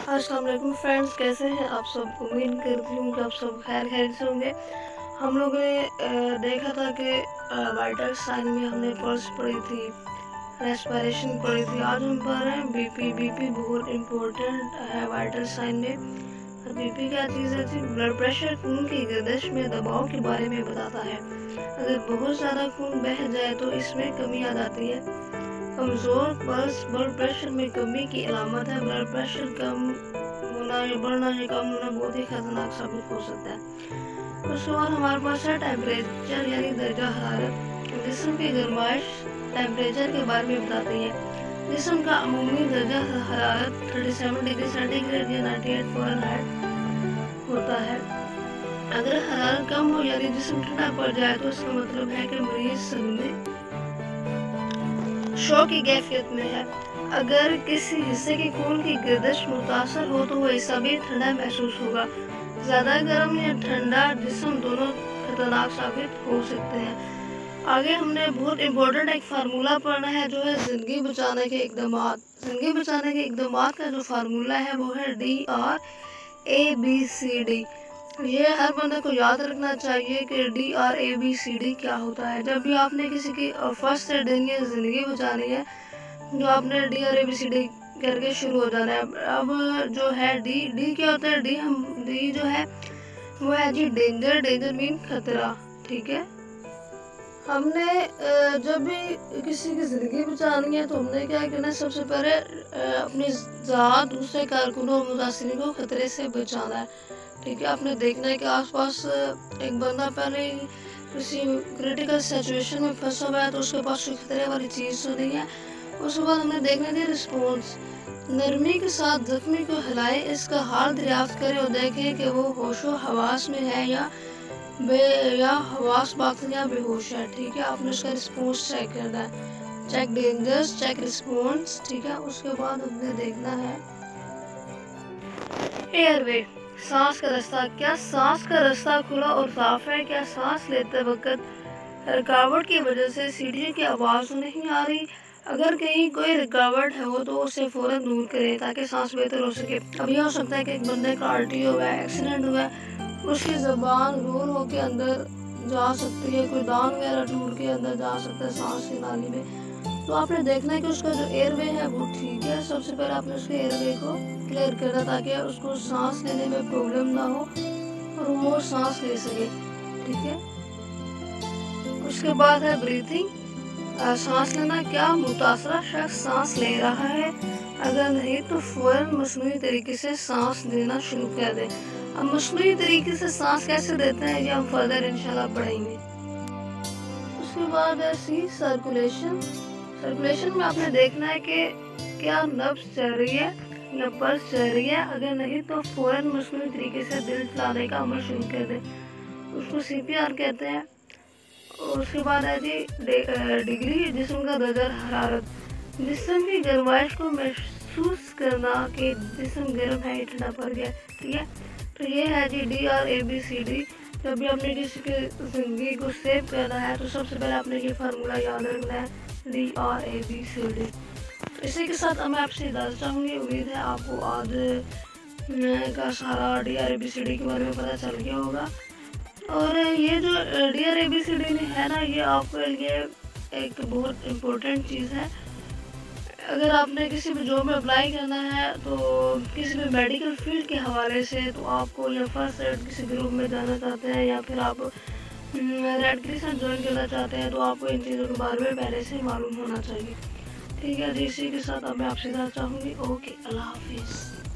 अस्सलाम वालेकुम फ्रेंड्स, कैसे हैं आप सब। उम्मीद करती हूँ कि आप सब खैर खैरियत से होंगे। हम लोगों ने देखा था कि वाइटल साइन में हमने पल्स पढ़ी थी, रेस्पिरेशन पढ़ी थी। आज हम पढ़ रहे हैं बीपी। बीपी बहुत इम्पोर्टेंट है वाइटल साइन में। बीपी क्या चीज़ है जी? ब्लड प्रेशर खून की गर्दिश में दबाव के बारे में बताता है। अगर बहुत ज़्यादा खून बह जाए तो इसमें कमी आ जाती है। कमज़ोर पल्स ब्लड प्रेशर में कमी की अलामत है। ब्लड प्रेशर कम होना या बढ़ना या कम होना बहुत ही खतरनाक साबित हो सकता है। उसके बाद हमारे पास है टेम्परेचर यानी दर्जा हरारत। जिस्म की गर्माइश टेम्परेचर के बारे में बताती है। जिस्म का अमूमी दर्जा हरारत 37 डिग्री सेंटीग्रेड या 98 फ़ारेनहाइट होता है। अगर हरारत कम हो यानी जिस्म ठंडा पड़ जाए तो इसका मतलब है कि मरीज सदमे शौक की कैफियत में है। अगर किसी हिस्से की खून की गर्दिश मुतासर हो तो वह हिस्सा भी ठंडा महसूस होगा। ज़्यादा गर्म या ठंडा जिस्म दोनों खतरनाक साबित हो सकते हैं। आगे हमने बहुत इम्पोर्टेंट एक फार्मूला पढ़ना है जो है ज़िंदगी बचाने के इक़दामात। ज़िंदगी बचाने के इक़दामात का जो फार्मूला है वो है DRABCD। ये हर बंदे को याद रखना चाहिए कि DRABCD क्या होता है। जब भी आपने किसी की फर्स्ट एड देनी है, ज़िंदगी बचानी है, जो आपने DRABCD करके शुरू हो जाना है। अब जो है डी क्या होता है? डी जो है वो है जी डेंजर। डेंजर मीन खतरा। ठीक है, हमने जब भी किसी की ज़िंदगी बचानी है तो हमने क्या करना है? सबसे पहले अपनी ज़ात, दूसरे कारकुनों और मुतासिरीन को खतरे से बचाना है। ठीक है, आपने देखना है कि आसपास एक बंदा पहले किसी क्रिटिकल सिचुएशन में फंसा हुआ है तो उसके पास कोई खतरे वाली चीज़ तो नहीं है। उसके बाद हमने देखना है रिस्पॉन्स। नरमी के साथ जख्मी को हिलाएं, इसका हाल दरियाफ्त करें और देखें कि वो होशो हवास में है या हवास बाकी या बेहोश है। ठीक है, आपने उसका रिस्पॉन्स चेक करना है। Check dangers, check response. ठीक है, उसके बाद हमने देखना है एयरवे, सांस का रास्ता। क्या सांस का रास्ता खुला और साफ है? क्या सांस लेते वक्त रुकावट की वजह से सीढ़ियों की आवाज़ नहीं आ रही? अगर कहीं कोई रुकावट है हो तो उसे फ़ौरन दूर करें ताकि सांस बेहतर हो सके। अब यह हो सकता है कि एक बंदे का RTO हुआ है, एक्सीडेंट हुआ है, उसकी ज़बान रोल होकर अंदर जा सकती है, कोई दान वगैरह टूट के अंदर जा सकता है सांस की नाली में। तो आपने देखना है कि उसका जो एयरवे है वो ठीक है। सबसे पहले आपने उसके एयरवे को क्लियर करना ताकि उसको सांस लेने में प्रॉब्लम ना हो और वो सांस ले सके। ठीक है, उसके बाद है ब्रीथिंग, सांस लेना। क्या मुतासरा शख्स सांस ले रहा है? अगर नहीं तो फ़ौरन मसनूई तरीके से सांस लेना शुरू कर दें। अब मसनूई तरीके से सांस कैसे देते हैं ये हम फर्दर इंशाल्लाह पढ़ेंगे। उसके बाद है सी सर्कुलेशन। सर्कुलेशन में आपने देखना है कि क्या नब्ज़ चल रही है या पल्स चल रही है। अगर नहीं तो फ़ौरन मसनूई तरीके से दिल चलाने का अमल शुरू कर दें, उसको CPR कहते हैं। और उसके बाद है जी डिग्री, जिस्म का दर्जा हरारत। जिस्म की गर्माइश को महसूस करना कि जिस्म गर्म है या ठंडा पड़ गया। ठीक है, तो ये है जी DRABCD। जब भी आपने किसी की ज़िंदगी को सेव करना है तो सबसे पहले आपने ये फार्मूला याद रखना है, DRABCD। इसी के साथ मैं आपसे इजाज़त चाहूँगी। उम्मीद है आपको आज का सारा DRABCD के बारे में पता चल गया होगा। और ये जो DRABCD है ना, ये आपके लिए एक बहुत इम्पोर्टेंट चीज़ है। अगर आपने किसी भी जॉब में अप्लाई करना है तो किसी भी मेडिकल फील्ड के हवाले से तो आपको या फर्स्ट एड किसी ग्रुप में जाना चाहते हैं या फिर आप रेड क्रिसेंट ज्वाइन करना चाहते हैं तो आपको इन चीज़ों के बारे में पहले से मालूम होना चाहिए। ठीक है जी, इसी के साथ मैं आपसे इजाज़त चाहूँगी। ओके, अल्लाह हाफिज़।